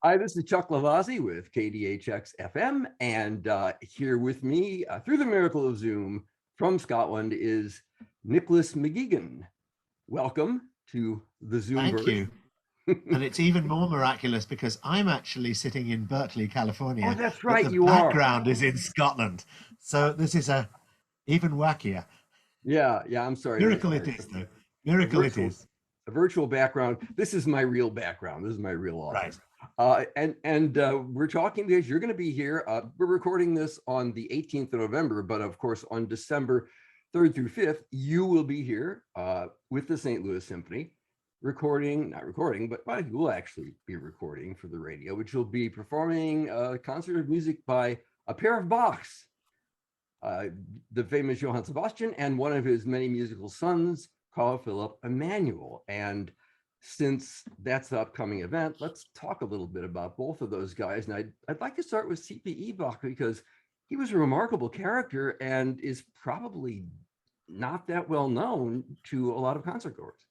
Hi, this is Chuck Lavazzi with KDHX FM, and here with me through the miracle of Zoom from Scotland is Nicholas McGegan. Welcome to the Zoom. Thank you. And it's even more miraculous because I'm actually sitting in Berkeley, California. Oh, that's right, but the you background is in Scotland. So this is even wackier. Yeah, I'm sorry. Miracle it is, though. Miracle it is. A virtual background. This is my real background. This is my real office. Right. And we're talking because you're going to be here. We're recording this on the 18th of November, but of course on December 3rd through 5th, you will be here with the St. Louis Symphony, not recording, but you will actually be recording for the radio, which will be performing a concert of music by a pair of Bachs, the famous Johann Sebastian and one of his many musical sons, Carl Philipp Emanuel. And since that's the upcoming event, let's talk a little bit about both of those guys. And I'd like to start with C.P.E. Bach because he was a remarkable character and is probably not that well known to a lot of concertgoers.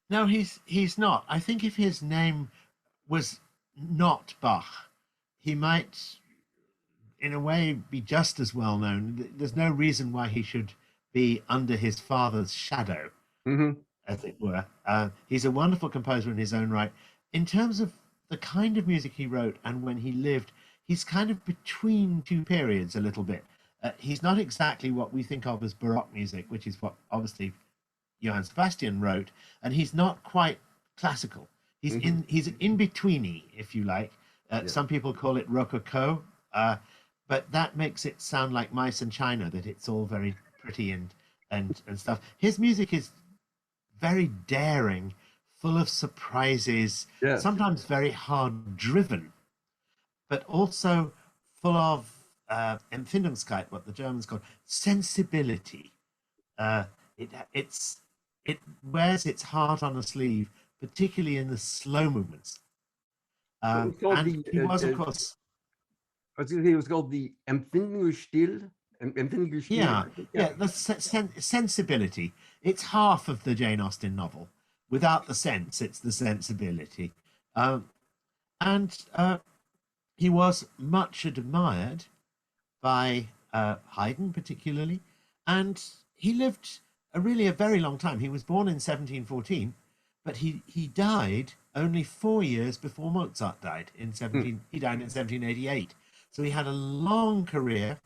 No, he's not. I think if his name was not Bach, he might, in a way, be just as well known. There's no reason why he should be under his father's shadow, as it were. He's a wonderful composer in his own right. In terms of the kind of music he wrote and when he lived, he's kind of between two periods a little bit. He's not exactly what we think of as Baroque music, which is what obviously Johann Sebastian wrote, and he's not quite classical. He's in betweeny, if you like. Some people call it Rococo, but that makes it sound like mice and china, that it's all very pretty and stuff. His music is very daring, full of surprises, sometimes very hard driven, but also full of Empfindungskeit, what the Germans call sensibility. It wears its heart on a sleeve, particularly in the slow movements. And he was, of course, I was going to say it was called the Empfindungsstil. Yeah, the sensibility. It's half of the Jane Austen novel. Without the sense, it's the sensibility. And he was much admired by Haydn, particularly, and he lived really a very long time. He was born in 1714, but he died only 4 years before Mozart died. He died in 1788. So he had a long career.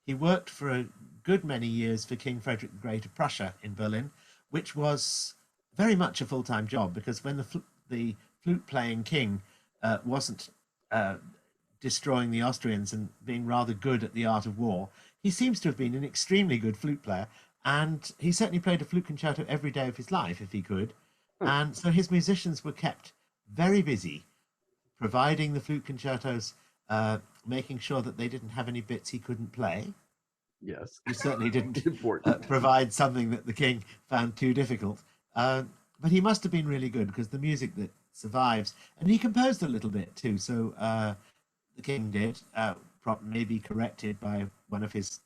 He worked for a good many years for King Frederick the Great of Prussia in Berlin, which was very much a full-time job, because when the flute-playing king wasn't destroying the Austrians and being rather good at the art of war, he seems to have been an extremely good flute player, and he certainly played a flute concerto every day of his life if he could. And so his musicians were kept very busy providing the flute concertos, making sure that they didn't have any bits he couldn't play. Yes. He certainly didn't provide something that the king found too difficult. But he must have been really good, because the music that survives, and he composed a little bit too, so the king did, maybe corrected by one of his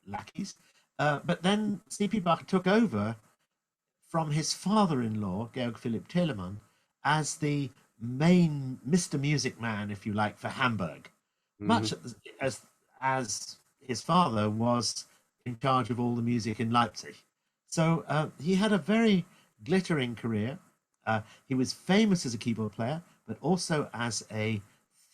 lackeys. But then C.P. Bach took over from his father-in-law, Georg Philipp Telemann, as the main Mr. Music Man, if you like, for Hamburg, much as his father was in charge of all the music in Leipzig. So he had a very glittering career. He was famous as a keyboard player, but also as a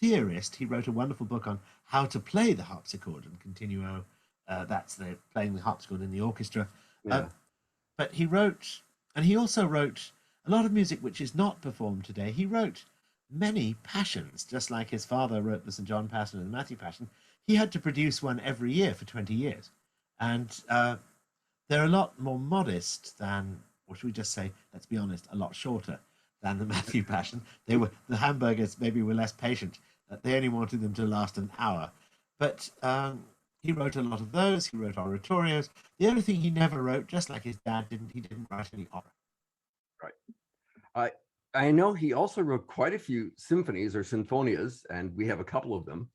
theorist. He wrote a wonderful book on how to play the harpsichord and continuo. That's playing the harpsichord in the orchestra. But he wrote, and he also wrote a lot of music which is not performed today. He wrote many passions, just like his father wrote the St. John Passion and the Matthew Passion. He had to produce one every year for 20 years. And they're a lot more modest than, or should we just say, let's be honest, a lot shorter than the Matthew Passion. The Hamburgers maybe were less patient. They only wanted them to last an hour. But he wrote a lot of those. He wrote oratorios. The only thing he never wrote, just like his dad didn't, he didn't write any opera. Right. I know he also wrote quite a few symphonies or sinfonias, and we have a couple of them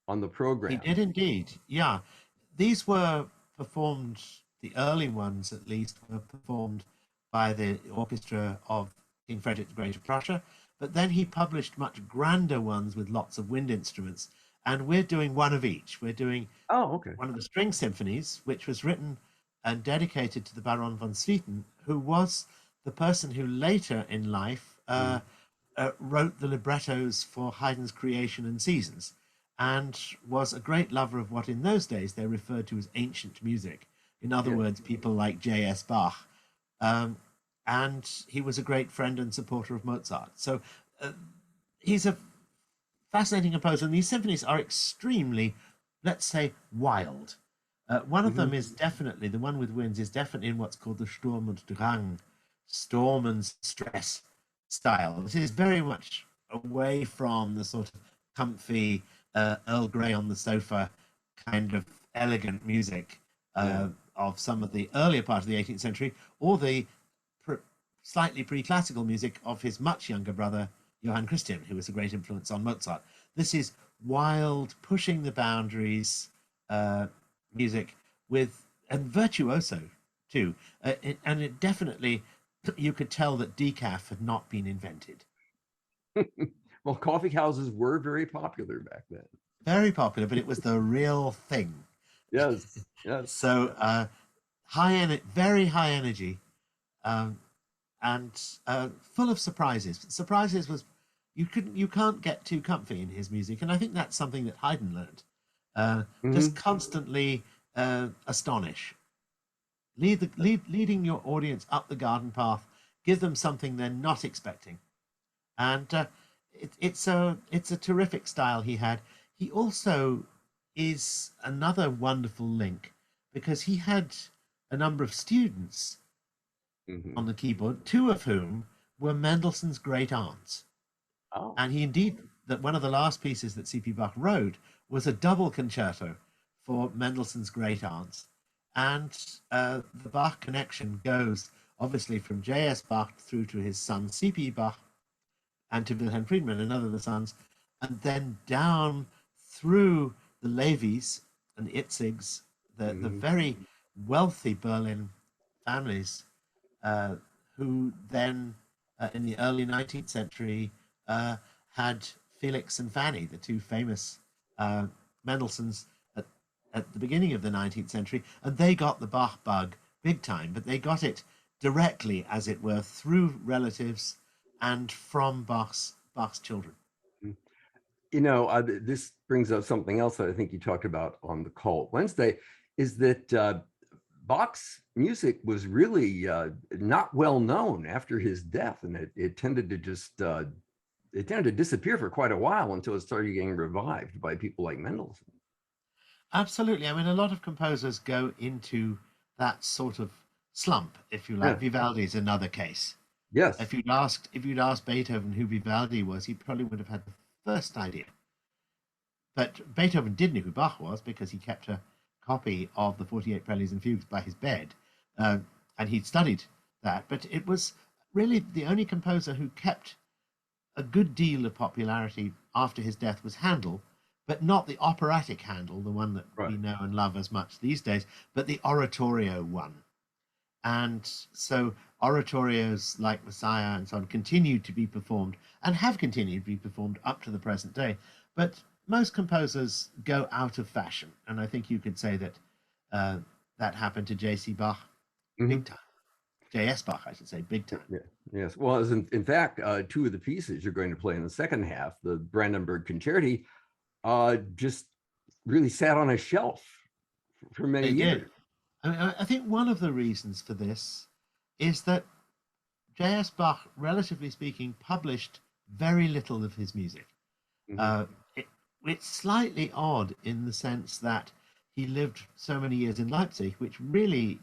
on the program. He did indeed, yeah. These were performed, the early ones at least, were performed by the orchestra of King Frederick the Great of Prussia. But then he published much grander ones with lots of wind instruments. And we're doing one of each. We're doing Oh, okay. one of the string symphonies, which was written and dedicated to the Baron von Swieten, who was the person who later in life wrote the librettos for Haydn's Creation and Seasons, and was a great lover of what in those days they referred to as ancient music. In other words, people like J.S. Bach. And he was a great friend and supporter of Mozart. So he's a fascinating composer, and these symphonies are extremely, let's say, wild. One of them is definitely, the one with winds is definitely in what's called the Sturm und Drang, storm and stress style. This is very much away from the sort of comfy Earl Grey on the sofa kind of elegant music of some of the earlier part of the 18th century, or the slightly pre-classical music of his much younger brother, Johann Christian, who was a great influence on Mozart. This is wild, pushing the boundaries music and virtuoso too. And it definitely, you could tell that decaf had not been invented. Well, coffee houses were very popular back then. Very popular, but it was the real thing. Yes, yes. So very high energy, and full of surprises. Surprises was you can't get too comfy in his music, and I think that's something that Haydn learned. Just constantly astonish, leading your audience up the garden path, give them something they're not expecting, and it's a terrific style he had. He also is another wonderful link because he had a number of students on the keyboard, two of whom were Mendelssohn's great aunts. Oh. And he indeed, that one of the last pieces that C.P. Bach wrote was a double concerto for Mendelssohn's great aunts. And the Bach connection goes obviously from J.S. Bach through to his son C.P. Bach and to Wilhelm Friedmann, another of the sons, and then down through the Levis and Itzigs, the very wealthy Berlin families, who then, in the early 19th century, had Felix and Fanny, the two famous Mendelssohns at the beginning of the 19th century, and they got the Bach bug big time, but they got it directly, as it were, through relatives and from Bach's children. You know, this brings up something else that I think you talked about on the call Wednesday, is that Bach's music was really not well known after his death, and it tended to just it tended to disappear for quite a while until it started getting revived by people like Mendelssohn. Absolutely. I mean, a lot of composers go into that sort of slump, if you like. Vivaldi's another case. Yes. If you'd asked Beethoven who Vivaldi was, he probably would have had the first idea. But Beethoven did know who Bach was because he kept a copy of the 48 Preludes and Fugues by his bed, and he'd studied that. But it was really the only composer who kept a good deal of popularity after his death was Handel, but not the operatic Handel, the one that we know and love as much these days, but the oratorio one. And so oratorios like Messiah and so on continued to be performed and have continued to be performed up to the present day. But most composers go out of fashion. And I think you could say that that happened to J.C. Bach big time. J.S. Bach, I should say, big time. Yeah. Yes. Well, as in fact, two of the pieces you're going to play in the second half, the Brandenburg Concerti, just really sat on a shelf for many years. I think one of the reasons for this is that J.S. Bach, relatively speaking, published very little of his music. It's slightly odd in the sense that he lived so many years in Leipzig, which really,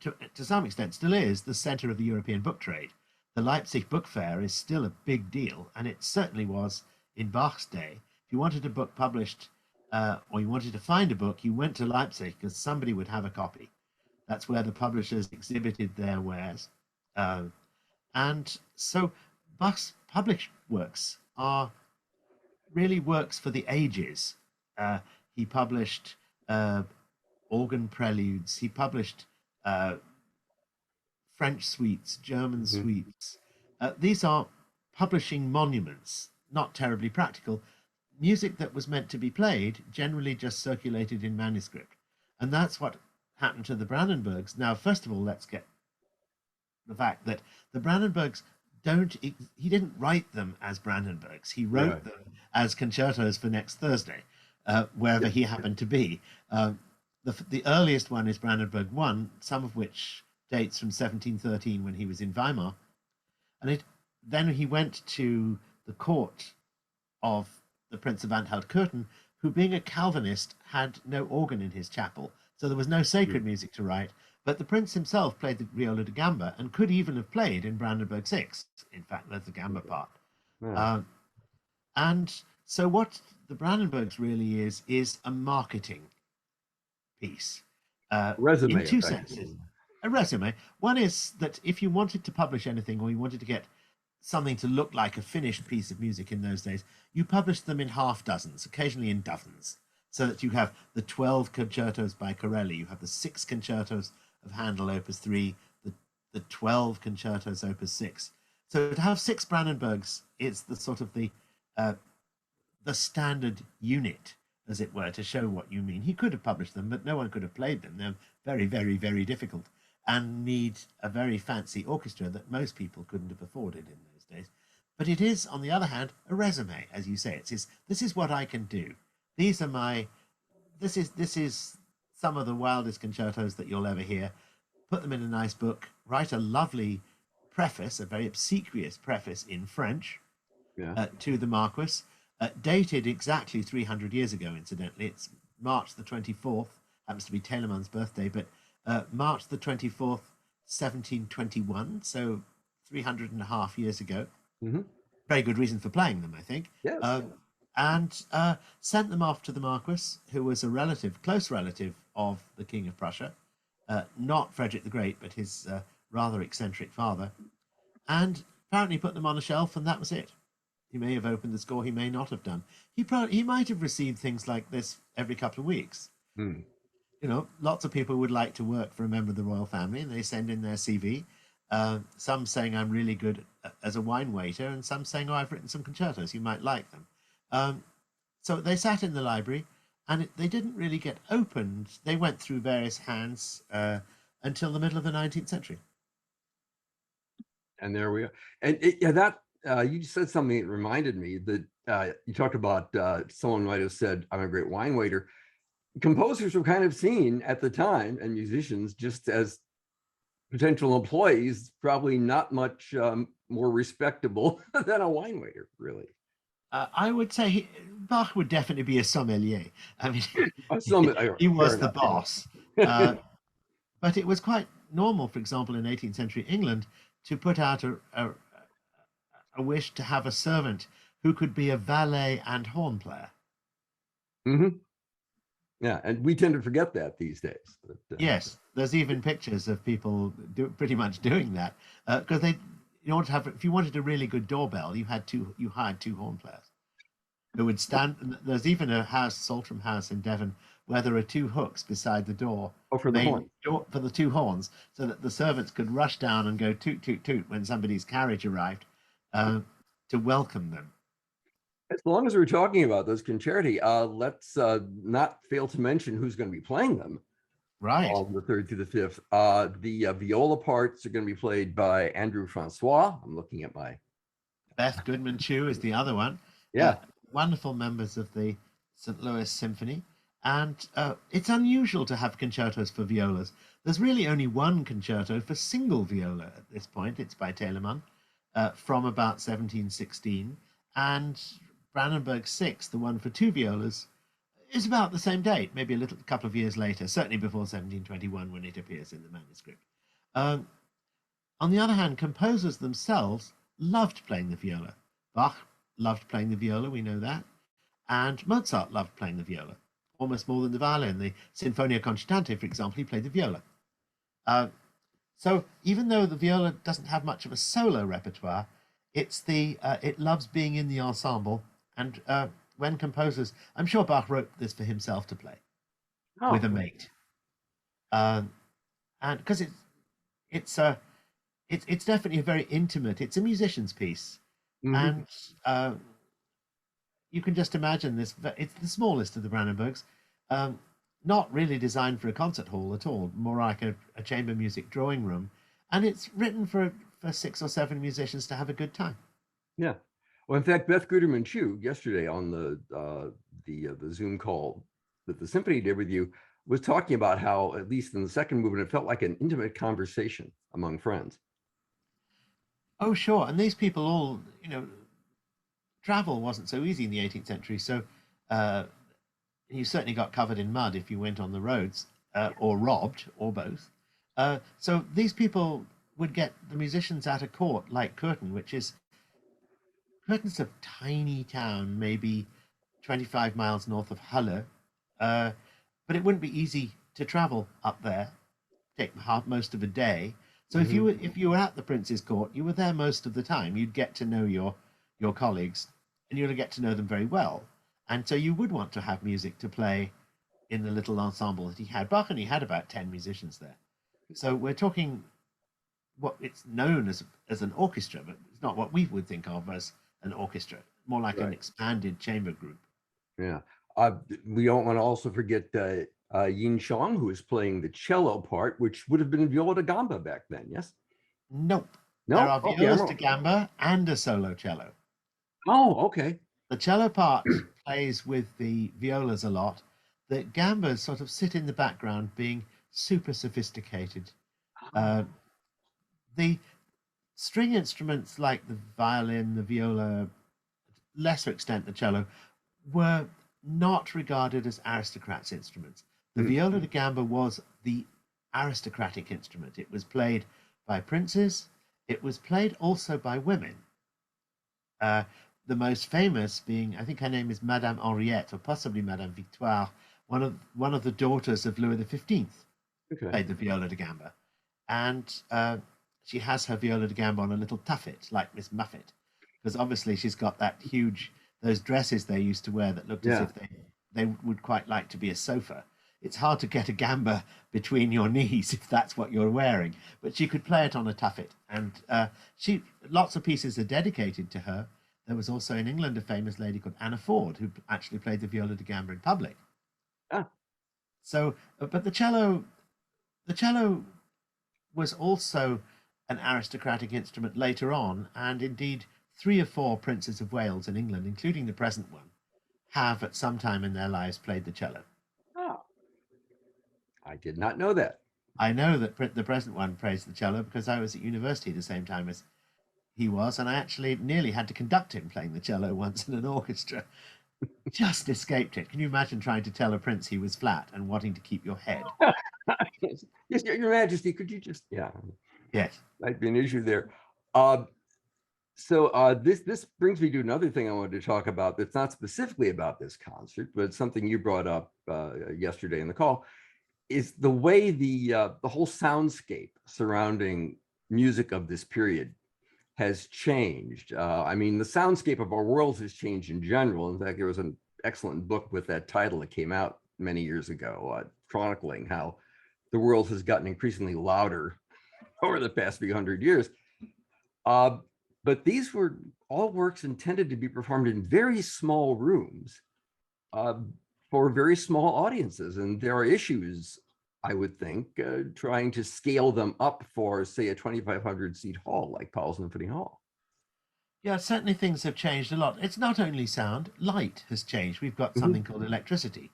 to some extent, still is the center of the European book trade. The Leipzig Book Fair is still a big deal, and it certainly was in Bach's day. If you wanted a book published, or you wanted to find a book, you went to Leipzig because somebody would have a copy. That's where the publishers exhibited their wares. And so Bach's published works are really works for the ages. He published organ preludes. He published French suites, German suites, These are publishing monuments, not terribly practical. Music that was meant to be played generally just circulated in manuscript. And that's what happened to the Brandenburgs. Now, first of all, let's get the fact that the Brandenburgs he didn't write them as Brandenburgs. He wrote them as concertos for next Thursday, wherever he happened to be. The earliest one is Brandenburg 1, some of which dates from 1713 when he was in Weimar. And then he went to the court of the Prince of Anhalt-Köthen, who, being a Calvinist, had no organ in his chapel. So there was no sacred music to write. But the prince himself played the viola da gamba and could even have played in Brandenburg 6. In fact, there's the gamba part. And so what the Brandenburgs really is a marketing piece. Resume. In two senses. A resume. One is that if you wanted to publish anything, or you wanted to get something to look like a finished piece of music in those days, you published them in half dozens, occasionally in dozens, so that you have the 12 concertos by Corelli, you have the 6 concertos of Handel Opus 3, the 12 concertos Opus 6. So to have 6 Brandenburgs is the sort of the standard unit, as it were, to show what you mean. He could have published them, but no one could have played them. They're very, very, very difficult and need a very fancy orchestra that most people couldn't have afforded in those days. But it is, on the other hand, a resume, as you say. This is what I can do. These are this is some of the wildest concertos that you'll ever hear. Put them in a nice book, write a lovely preface, a very obsequious preface in French to the Marquis, dated exactly 300 years ago, incidentally. It's March the 24th, happens to be Telemann's birthday, but March the 24th, 1721, so 300.5 years ago. Very good reason for playing them, I think. Yes. And sent them off to the Marquis, who was a close relative of the King of Prussia, not Frederick the Great, but his rather eccentric father, and apparently put them on a shelf, and that was it. He may have opened the score, he may not have done. He might have received things like this every couple of weeks. You know, lots of people would like to work for a member of the royal family, and they send in their CV. Some saying I'm really good as a wine waiter, and some saying, oh, I've written some concertos, you might like them. So they sat in the library, and they didn't really get opened. They went through various hands until the middle of the 19th century. And there we are. And you said something that reminded me that you talked about someone might have said, I'm a great wine waiter. Composers were kind of seen at the time, and musicians, just as potential employees, probably not much more respectable than a wine waiter, really. I would say Bach would definitely be a sommelier. I mean, he was the boss. But it was quite normal, for example, in 18th century England, to put out a wish to have a servant who could be a valet and horn player. Yeah, and we tend to forget that these days. But, yes, there's even pictures of people pretty much doing that because if you wanted a really good doorbell, you hired two horn players who would stand. There's even a house, Saltram House in Devon, where there are 2 hooks beside the door. for the horn. For the 2 horns, so that the servants could rush down and go toot, toot, toot when somebody's carriage arrived to welcome them. As long as we're talking about those concerti, let's not fail to mention who's going to be playing them. Right. On the 3rd through the 5th. The viola parts are going to be played by Andrew Francois. I'm looking at my... Beth Goodman Chu is the other one. Yeah. Wonderful members of the St. Louis Symphony. And it's unusual to have concertos for violas. There's really only one concerto for single viola at this point. It's by Telemann from about 1716. And Brandenburg 6, the one for 2 violas, is about the same date, maybe a couple of years later, certainly before 1721 when it appears in the manuscript. On the other hand, composers themselves loved playing the viola. Bach loved playing the viola, we know that, and Mozart loved playing the viola, almost more than the violin. The Sinfonia Constante, for example, he played the viola. So even though the viola doesn't have much of a solo repertoire, it loves being in the ensemble, and when composers, I'm sure Bach wrote this for himself to play with a mate, and because it's it's definitely a very intimate. It's a musician's piece, Mhm. and you can just imagine this. It's the smallest of the Brandenburgs, um, not really designed for a concert hall at all, more like a chamber music drawing room, and it's written for 6 or 7 musicians to have a good time. Yeah. Well, in fact, Beth Guterman Chu yesterday on the Zoom call that the symphony did with you was talking about how, at least in the second movement, it felt like an intimate conversation among friends. Oh, sure. And these people all, travel wasn't so easy in the 18th century. So uh, you certainly got covered in mud if you went on the roads, or robbed, or both. So these people would get the musicians out of court, like Curtin, which is Curtin's a tiny town, maybe 25 miles north of Halle. Uh, but it wouldn't be easy to travel up there, take most of a day. So Mhm. if you were at the Prince's Court, you were there most of the time. You'd get to know your colleagues, and you'd get to know them very well. And so you would want to have music to play in the little ensemble that he had. Bach only had about 10 musicians there. So we're talking what it's known as an orchestra, but it's not what we would think of as an orchestra, more like an Right. expanded chamber group. Yeah. We don't want to also forget Yin Chong, who is playing the cello part, which would have been viola da gamba back then. Yes. Nope. There No. are Okay. I'm violas da wrong. gamba and a solo cello. Oh, okay. The cello part plays with the violas a lot. The gambas sort of sit in the background, being super sophisticated. Uh, the string instruments like the violin, the viola, lesser extent the cello, were not regarded as aristocrats' instruments. The Mm. viola da gamba was the aristocratic instrument. It was played by princes. It was played also by women. Uh, the most famous being, I think her name is Madame Henriette, or possibly Madame Victoire, one of the daughters of Louis XV, Okay. played the viola da gamba, and she has her viola da gamba on a little tuffet, like Miss Muffet, because obviously she's got that huge those dresses they used to wear that looked as Yeah. if they would quite like to be a sofa. It's hard to get a gamba between your knees if that's what you're wearing, but she could play it on a tuffet, and she lots of pieces are dedicated to her. There was also in England a famous lady called Anna Ford who actually played the viola da gamba in public. Ah, So, but the cello was also an aristocratic instrument later on, and indeed 3 or 4 princes of Wales in England, including the present one, have at some time in their lives played the cello. ah, I did not know that. I know that the present one plays the cello because I was at university at the same time as he was, and I actually nearly had to conduct him playing the cello once in an orchestra. Just escaped it. Can you imagine trying to tell a prince he was flat and wanting to keep your head? Yes, Your Majesty, could you just, yeah, Yes. might be an issue there. Uh, this brings me to another thing I wanted to talk about that's not specifically about this concert, but it's something you brought up yesterday in the call, is the way the whole soundscape surrounding music of this period has changed. I mean, the soundscape of our world has changed in general. In fact, there was an excellent book with that title that came out many years ago, chronicling how the world has gotten increasingly louder over the past few hundred years. Uh, but these were all works intended to be performed in very small rooms uh, for very small audiences. And there are issues, I would think, trying to scale them up for, say, a 2,500 seat hall like Powell Symphony Hall. Yeah, certainly things have changed a lot. It's not only sound, light has changed. We've got Mhm. something called electricity.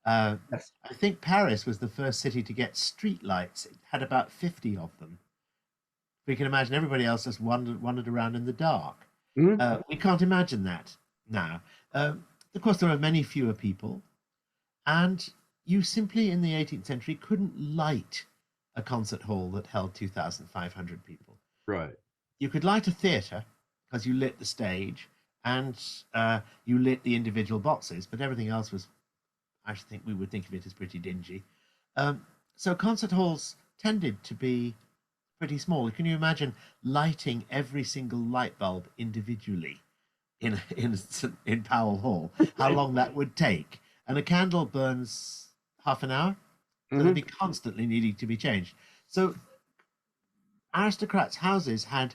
Uh, Yes. I think Paris was the first city to get street lights. It had about 50 of them. We can imagine everybody else just wandered around in the dark. Mhm. We can't imagine that now. Of course, there are many fewer people, and you simply in the 18th century couldn't light a concert hall that held 2,500 people. Right. You could light a theatre because you lit the stage and you lit the individual boxes, but everything else was, I think we would think of it as pretty dingy. So concert halls tended to be pretty small. Can you imagine lighting every single light bulb individually in Powell Hall? How long that would take? And a candle burns half an hour, so they'd Mhm. be constantly needing to be changed. So aristocrats' houses had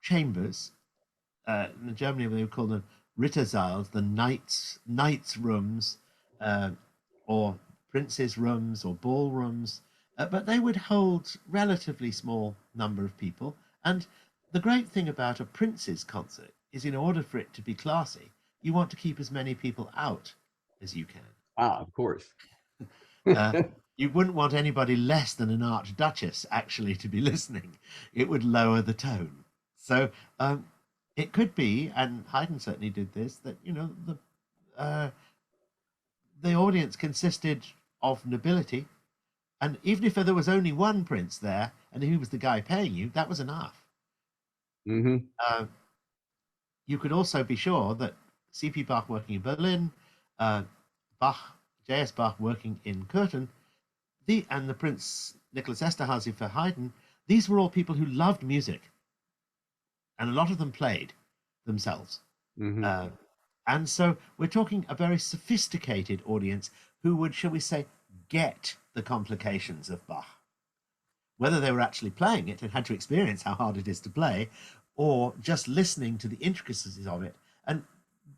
chambers. In Germany, they would call them Rittersaals, the knights' rooms, or princes' rooms, or ballrooms. But they would hold relatively small number of people. And the great thing about a prince's concert is, in order for it to be classy, you want to keep as many people out as you can. Ah, of course. You wouldn't want anybody less than an archduchess actually to be listening. It would lower the tone. So it could be, and Haydn certainly did this, that the audience consisted of nobility, and even if there was only one prince there, and he was the guy paying you, that was enough. Mm-hmm. You could also be sure that C.P. Bach working in Berlin, J.S. Bach working in Curtin, and the Prince Nicholas Esterhazy for Haydn, these were all people who loved music, and a lot of them played themselves. Mm-hmm. And so we're talking a very sophisticated audience who would, shall we say, get the complications of Bach. Whether they were actually playing it and had to experience how hard it is to play, or just listening to the intricacies of it. And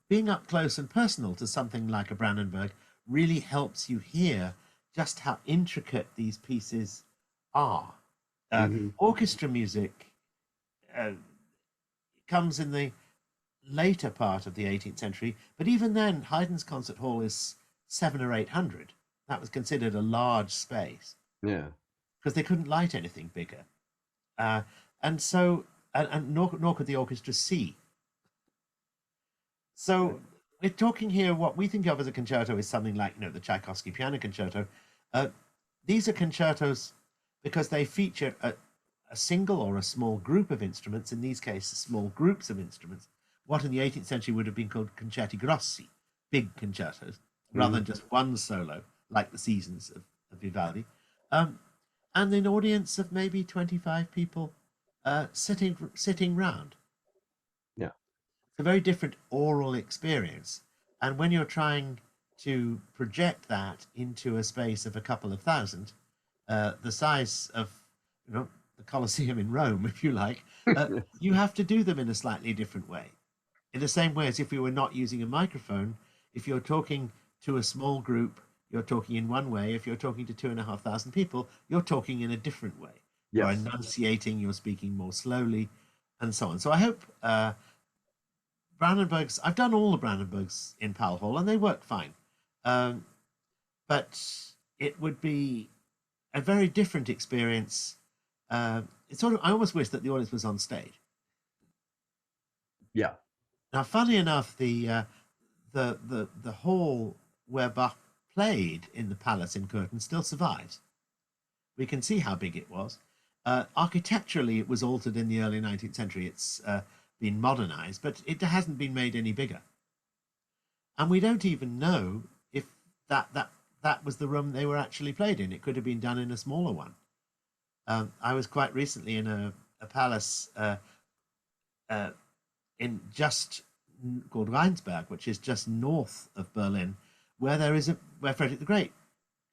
being up close and personal to something like a Brandenburg really helps you hear just how intricate these pieces are. Orchestra music comes in the later part of the 18th century, but even then, Haydn's concert hall is 700 or 800. That was considered a large space. Yeah. Because they couldn't light anything bigger. And so, nor could the orchestra see. So we're talking here, what we think of as a concerto is something like, the Tchaikovsky Piano Concerto. These are concertos because they feature a single or a small group of instruments, in these cases, small groups of instruments, what in the 18th century would have been called concerti grossi, big concertos, rather than just one solo, like the Seasons of Vivaldi. And an audience of maybe 25 people sitting round. Yeah. It's a very different oral experience. And when you're trying to project that into a space of a couple of thousand, the size of the Colosseum in Rome, if you like, you have to do them in a slightly different way. In the same way as if we were not using a microphone, if you're talking to a small group, you're talking in one way. If you're talking to 2,500 people, you're talking in a different way. Yes. You're enunciating, you're speaking more slowly, and so on. So I hope Brandenburgs, I've done all the Brandenburgs in Powell Hall, and they work fine. But it would be a very different experience. It's sort of, I almost wish that the audience was on stage. Yeah. Now, funny enough, the hall where Bach played in the palace in Curtin still survives. We can see how big it was. Architecturally, it was altered in the early 19th century. It's been modernized, but it hasn't been made any bigger. And we don't even know if that was the room they were actually played in. It could have been done in a smaller one. I was quite recently in a palace in called Rheinsberg, which is just north of Berlin, where where Frederick the Great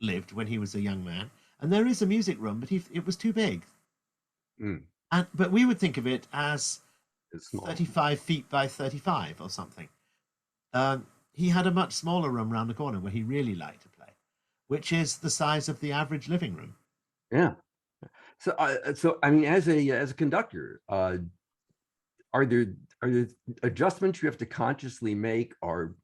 lived when he was a young man, and there is a music room, but it was too big. But we would think of it as 35 feet by 35 or something. He had a much smaller room round the corner where he really liked to play, which is the size of the average living room. Yeah. So I mean, as a conductor, are there adjustments you have to consciously make, or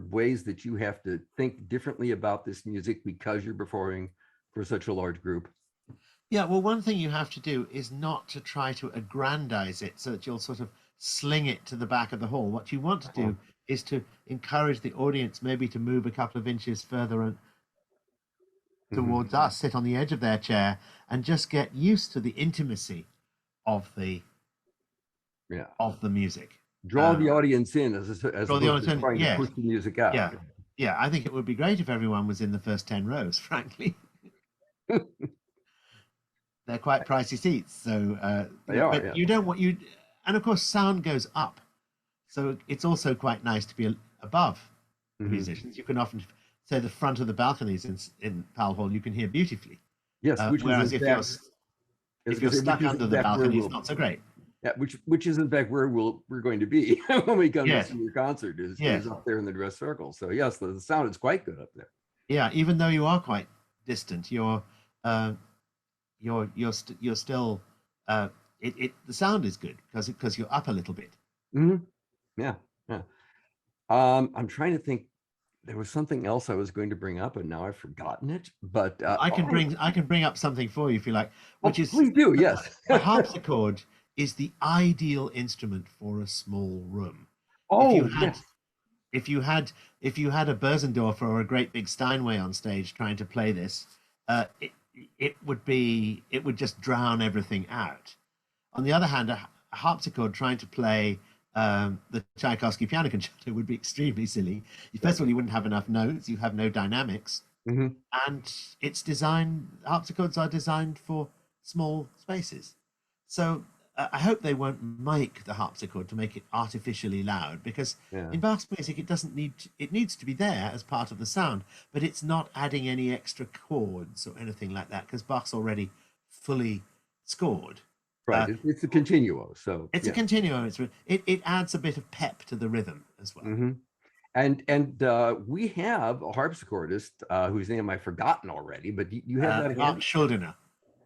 ways that you have to think differently about this music because you're performing for such a large group? Yeah, well, one thing you have to do is not to try to aggrandize it so that you'll sort of sling it to the back of the hall. What you want to do is to encourage the audience maybe to move a couple of inches further towards us, sit on the edge of their chair, and just get used to the intimacy of the music. Draw the audience in as opposed to trying to push the music out. Yeah, I think it would be great if everyone was in the first 10 rows, frankly. They're quite pricey seats, so you don't want and of course sound goes up, so it's also quite nice to be above the musicians. You can often say the front of the balconies in Powell Hall you can hear beautifully. Yes, whereas if you're If you're stuck under the balcony, it's not so great. Yeah, which is in fact where we're going to be when we come to Yes. see your concert is Yes. up there in the dress circle. So yes, the sound is quite good up there. Yeah, even though you are quite distant, you're still the sound is good because you're up a little bit. Hmm. Yeah, yeah. I'm trying to think. There was something else I was going to bring up, and now I've forgotten it. But I can bring up something for you if you like, which is please do. Yes, the harpsichord is the ideal instrument for a small room. Oh, yes. If you had a Bösendorfer or a great big Steinway on stage trying to play this, it would just drown everything out. On the other hand, a harpsichord trying to play the Tchaikovsky piano concerto would be extremely silly. First of all, you wouldn't have enough notes, you have no dynamics, and harpsichords are designed for small spaces. So I hope they won't make the harpsichord to make it artificially loud, because in Bach's music it needs to be there as part of the sound, but it's not adding any extra chords or anything like that, because Bach's already fully scored. Right, it's a continuo, so it's a continuo. It adds a bit of pep to the rhythm as well. And we have a harpsichordist whose name I've forgotten already, but you have that Mark Schuldiner.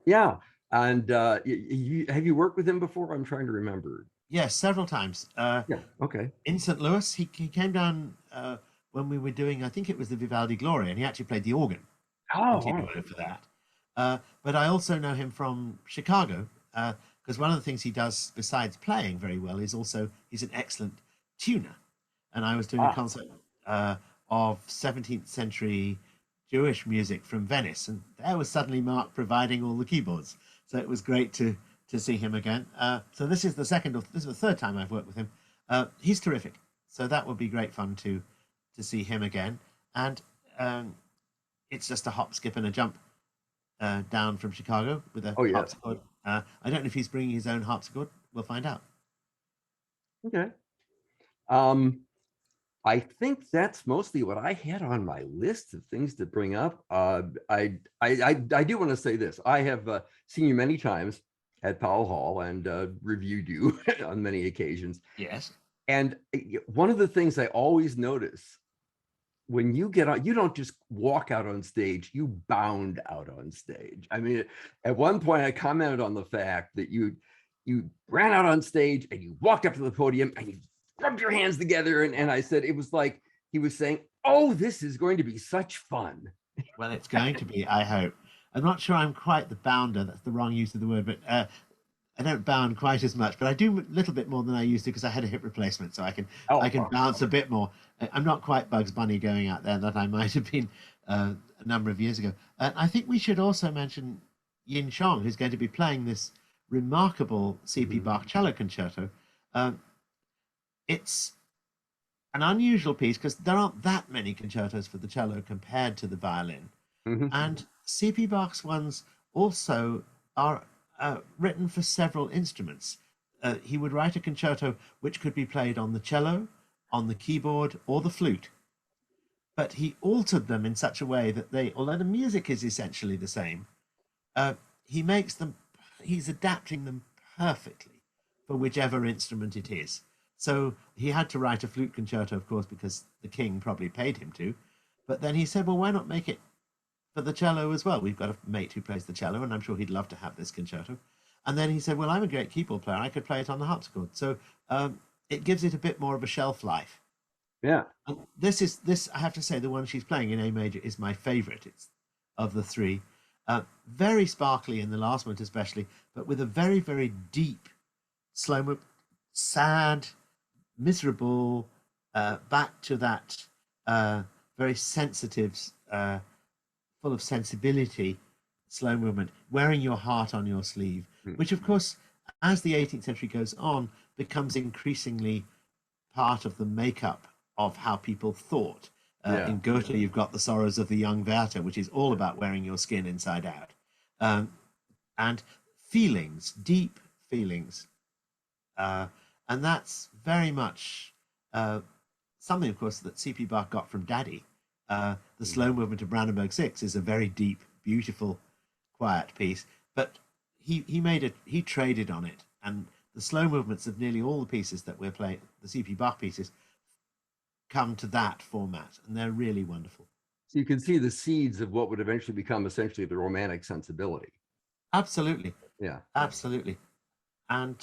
Yeah, and have you worked with him before? I'm trying to remember. Yes, several times. Yeah, okay. In St. Louis, he came down when we were doing, I think it was the Vivaldi Gloria, and he actually played the organ. Oh, for that. But I also know him from Chicago. Because one of the things he does besides playing very well is also he's an excellent tuner. And I was doing a concert of 17th century Jewish music from Venice, and there was suddenly Mark providing all the keyboards. So it was great to see him again. So this is the third time I've worked with him. He's terrific. So that would be great fun to see him again. And it's just a hop, skip, and a jump down from Chicago with a harpsichord. I don't know if he's bringing his own harpsichord. We'll find out. Okay. I think that's mostly what I had on my list of things to bring up. I do want to say this. I have seen you many times at Powell Hall and reviewed you on many occasions. Yes. And one of the things I always notice when you get on, you don't just walk out on stage, you bound out on stage. I mean, at one point I commented on the fact that you ran out on stage and you walked up to the podium and you rubbed your hands together. And I said, it was like he was saying, oh, this is going to be such fun. Well, it's going to be, I hope. I'm not sure I'm quite the bounder. That's the wrong use of the word, but I don't bound quite as much, but I do a little bit more than I used to because I had a hip replacement, so I can bounce a bit more. I'm not quite Bugs Bunny going out there that I might have been a number of years ago. And I think we should also mention Yin Chong, who's going to be playing this remarkable C.P. Bach cello concerto. It's an unusual piece because there aren't that many concertos for the cello compared to the violin. And C.P. Bach's ones also are written for several instruments. He would write a concerto which could be played on the cello, on the keyboard, or the flute. But he altered them in such a way that although the music is essentially the same, he's adapting them perfectly for whichever instrument it is. So he had to write a flute concerto, of course, because the king probably paid him to. But then he said, well, why not make it for the cello as well? We've got a mate who plays the cello, and I'm sure he'd love to have this concerto. And then he said, well, I'm a great keyboard player. I could play it on the harpsichord. So it gives it a bit more of a shelf life. Yeah. And this, I have to say, the one she's playing in A major is my favorite. It's of the three. Very sparkly in the last one especially, but with a very, very deep, slow, sad, miserable, back to that very sensitive, full of sensibility, slow movement, wearing your heart on your sleeve, which of course, as the 18th century goes on, becomes increasingly part of the makeup of how people thought. In Goethe, you've got the Sorrows of the Young Werther, which is all about wearing your skin inside out. And feelings, deep feelings. And that's very much something, of course, that C.P. Bach got from Daddy. The slow movement of Brandenburg 6 is a very deep, beautiful, quiet piece. But he traded on it, and the slow movements of nearly all the pieces that we're playing, the C.P. Bach pieces, come to that format, and they're really wonderful. So you can see the seeds of what would eventually become essentially the romantic sensibility. Absolutely. Yeah. Absolutely. And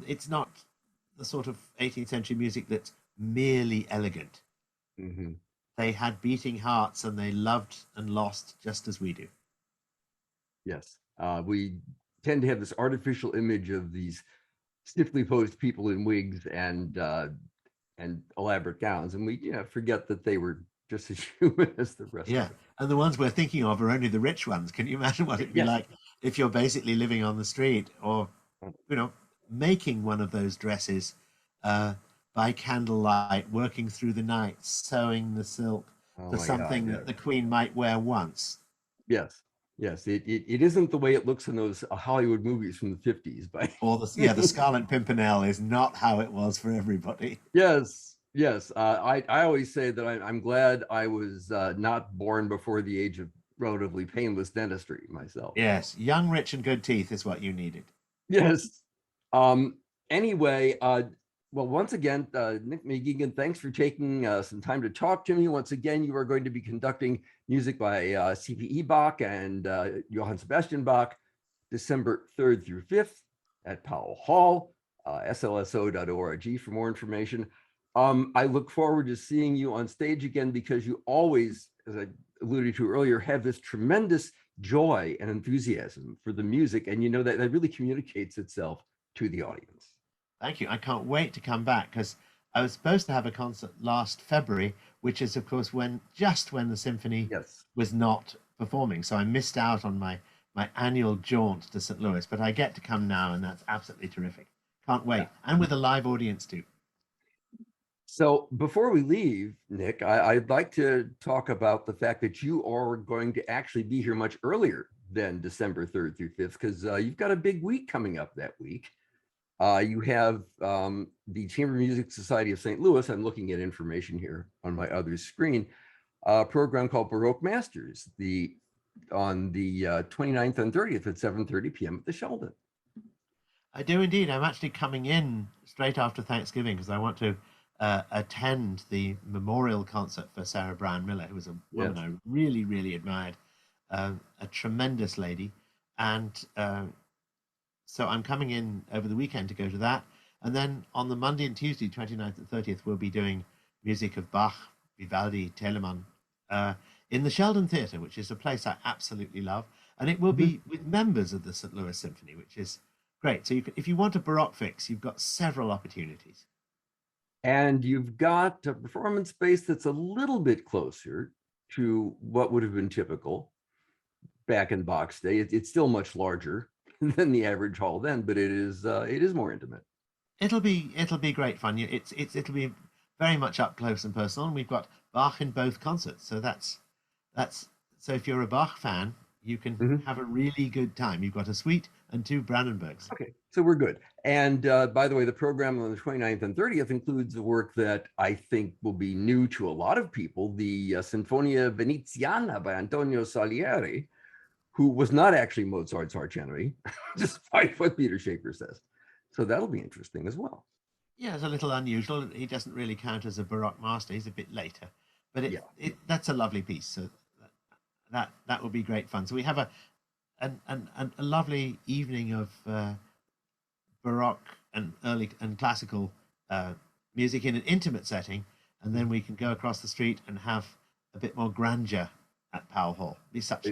it's not the sort of 18th century music that's merely elegant. Mm-hmm. They had beating hearts, and they loved and lost just as we do. Yes. We tend to have this artificial image of these stiffly posed people in wigs and elaborate gowns, and we forget that they were just as human as the rest Yeah. of us. And the ones we're thinking of are only the rich ones. Can you imagine what it'd be Yes. like if you're basically living on the street, or, making one of those dresses by candlelight, working through the night, sewing the silk for something that the Queen might wear once? Yes. Yes. It isn't the way it looks in those Hollywood movies from the 50s, but Or the Scarlet Pimpernel is not how it was for everybody. Yes. Yes. I always say that I'm glad I was not born before the age of relatively painless dentistry myself. Yes, young, rich, and good teeth is what you needed. Yes. Anyway, well, once again, Nick McGegan, thanks for taking some time to talk to me. Once again, you are going to be conducting music by C.P.E. Bach and Johann Sebastian Bach, December 3rd through 5th at Powell Hall, slso.org for more information. I look forward to seeing you on stage again, because you always, as I alluded to earlier, have this tremendous joy and enthusiasm for the music, and that really communicates itself to the audience. Thank you. I can't wait to come back, because I was supposed to have a concert last February, which is, of course, just when the symphony was not performing. So I missed out on my annual jaunt to St. Louis, but I get to come now, and that's absolutely terrific. Can't wait. And with a live audience too. So before we leave, Nick, I'd like to talk about the fact that you are going to actually be here much earlier than December 3rd through 5th, because you've got a big week coming up that week. You have the Chamber Music Society of St. Louis, I'm looking at information here on my other screen, a program called Baroque Masters, on the 29th and 30th at 7:30 p.m. at the Sheldon. I do indeed. I'm actually coming in straight after Thanksgiving, because I want to attend the memorial concert for Sarah Brown Miller, who was a woman I really, really admired, a tremendous lady. And so I'm coming in over the weekend to go to that. And then on the Monday and Tuesday, 29th and 30th, we'll be doing music of Bach, Vivaldi, Telemann in the Sheldon Theatre, which is a place I absolutely love. And it will be with members of the St. Louis Symphony, which is great. So if you want a Baroque fix, you've got several opportunities. And you've got a performance space that's a little bit closer to what would have been typical back in Bach's day. It's still much larger than the average hall then, but it is more intimate. It'll be great fun. It'll be very much up close and personal, and we've got Bach in both concerts. So that's so if you're a Bach fan, you can have a really good time. You've got a suite and 2 Brandenburgs. Okay, so we're good. And by the way, the program on the 29th and 30th includes a work that I think will be new to a lot of people, the Sinfonia Veneziana by Antonio Salieri, who was not actually Mozart's arch enemy, despite what Peter Schaefer says. So that'll be interesting as well. Yeah, it's a little unusual. He doesn't really count as a Baroque master. He's a bit later, but that's a lovely piece. So that will be great fun. So we have a lovely evening of Baroque and early and classical music in an intimate setting, and then we can go across the street and have a bit more grandeur at Powell Hall.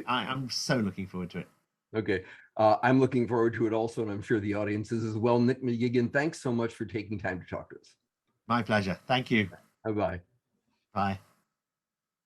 I'm so looking forward to it. Okay, I'm looking forward to it also, and I'm sure the audience is as well. Nick McGegan, thanks so much for taking time to talk to us. My pleasure. Thank you. Bye-bye. Bye.